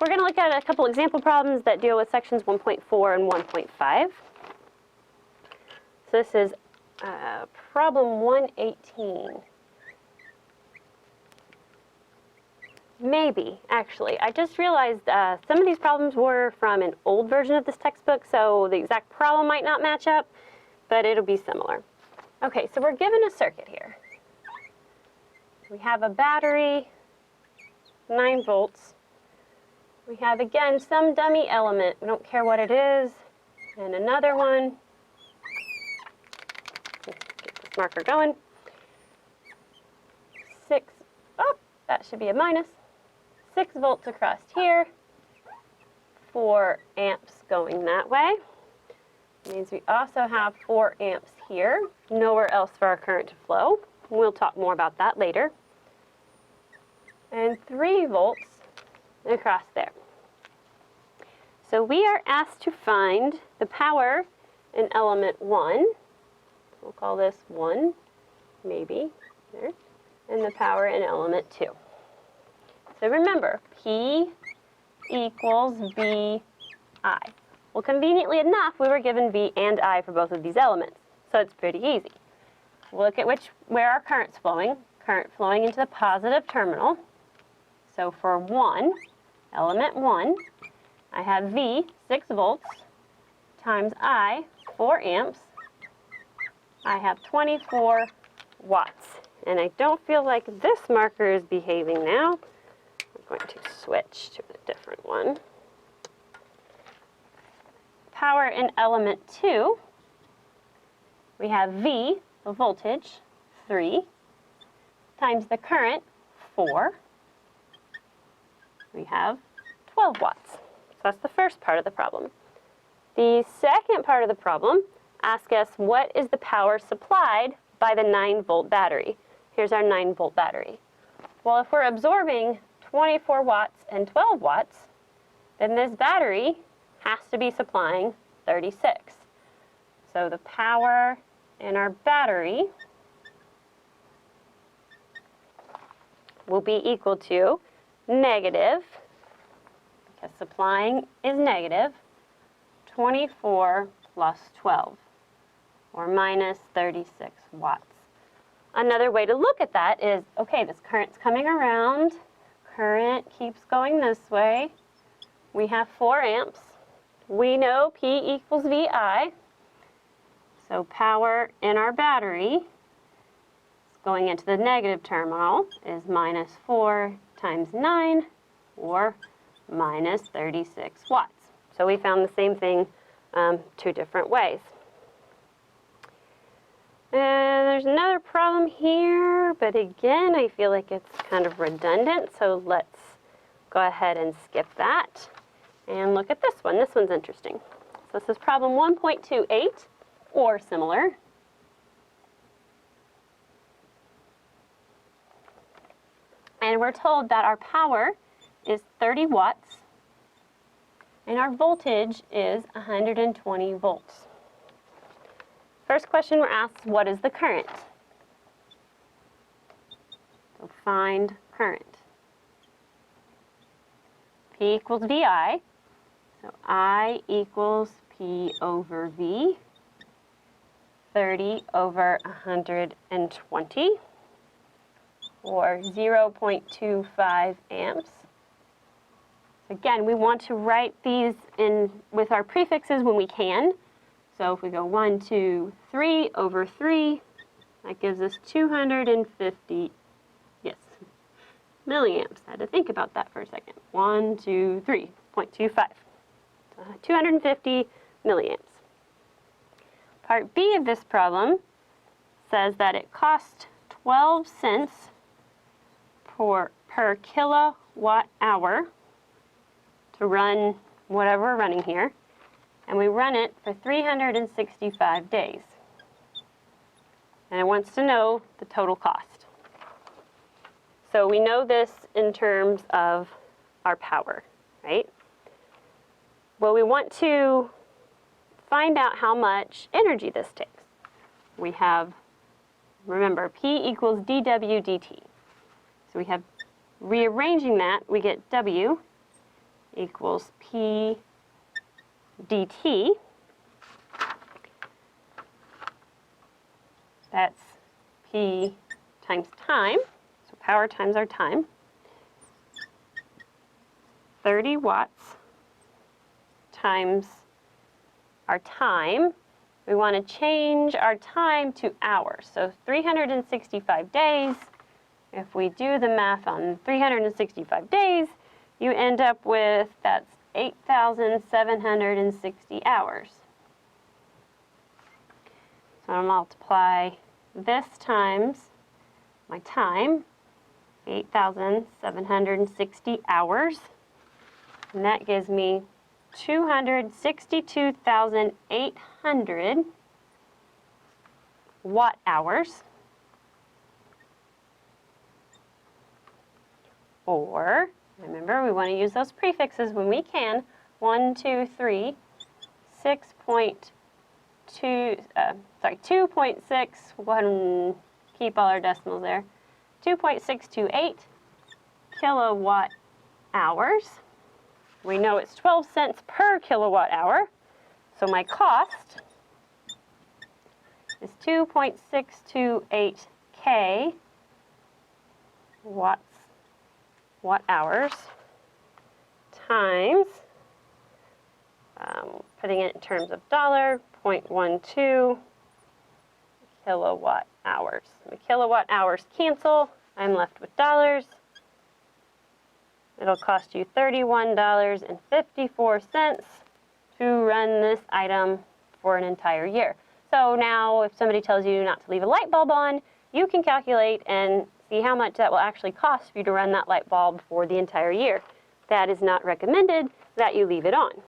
we're going to look at a couple example problems that deal with sections 1.4 and 1.5. So this is problem 118. Maybe, actually. I just realized some of these problems were from an old version of this textbook, so the exact problem might not match up, but it'll be similar. Okay, so we're given a circuit here. We have a battery, 9 volts. We have, again, some dummy element. We don't care what it is. And another one. Get this marker going. 6, oh, that should be a minus. 6 volts across here. 4 amps going that way. It means we also have 4 amps here. Nowhere else for our current to flow. We'll talk more about that later. And 3 volts across there. So we are asked to find the power in element 1. We'll call this 1, maybe, there. And the power in element 2. So remember, P equals VI. Well, conveniently enough, we were given V and I for both of these elements, so it's pretty easy. We'll look at where our current's flowing. Current flowing into the positive terminal. So for 1, element 1, I have V, 6 volts, times I, 4 amps. I have 24 watts. And I don't feel like this marker is behaving now. I'm going to switch to a different one. Power in element 2, we have V, the voltage, 3, times the current, 4. We have 12 watts. So that's the first part of the problem. The second part of the problem asks us what is the power supplied by the 9-volt battery. Here's our 9-volt battery. Well, if we're absorbing 24 watts and 12 watts, then this battery has to be supplying 36. So the power in our battery will be equal to negative, because supplying is negative, 24 plus 12, or minus 36 watts. Another way to look at that is, okay, this current's coming around, current keeps going this way, we have 4 amps, we know P equals VI, so power in our battery going into the negative terminal is minus 4 times 9, or minus 36 watts. So we found the same thing 2 different ways. And there's another problem here, but again, I feel like it's kind of redundant, so let's go ahead and skip that and look at this one. This one's interesting. So this is problem 1.28, or similar. And we're told that our power is 30 watts, and our voltage is 120 volts. First question we're asked, what is the current? So find current. P equals VI, so I equals P over V, 30 over 120, or 0.25 amps. So again, we want to write these in with our prefixes when we can. So if we go 1, 2, 3 over 3, that gives us 250, yes, milliamps. I had to think about that for a second. 1, 2, 3.25. 250 milliamps. Part B of this problem says that it costs 12 cents per kilowatt hour to run whatever we're running here, and we run it for 365 days. And it wants to know the total cost. So we know this in terms of our power, right? Well, we want to find out how much energy this takes. We have, remember, P equals dW dt. So we have, rearranging that, we get W equals P dt. That's P times time, so power times our time. 30 watts times our time. We want to change our time to hours. So 365 days, if we do the math on 365 days, you end up with, that's 8,760 hours. So I'll multiply this times my time, 8,760 hours, and that gives me 262,800 watt hours, or, remember, we want to use those prefixes when we can, 1, 2, 3, 2.6, keep all our decimals there, 2.628 kilowatt hours. We know it's 12 cents per kilowatt hour, so my cost is 2.628 K watt hours times, putting it in terms of dollar, 0.12 kilowatt hours. My kilowatt hours cancel. I'm left with dollars. It'll cost you $31.54 to run this item for an entire year. So now if somebody tells you not to leave a light bulb on, you can calculate and see how much that will actually cost for you to run that light bulb for the entire year. That is not recommended that you leave it on.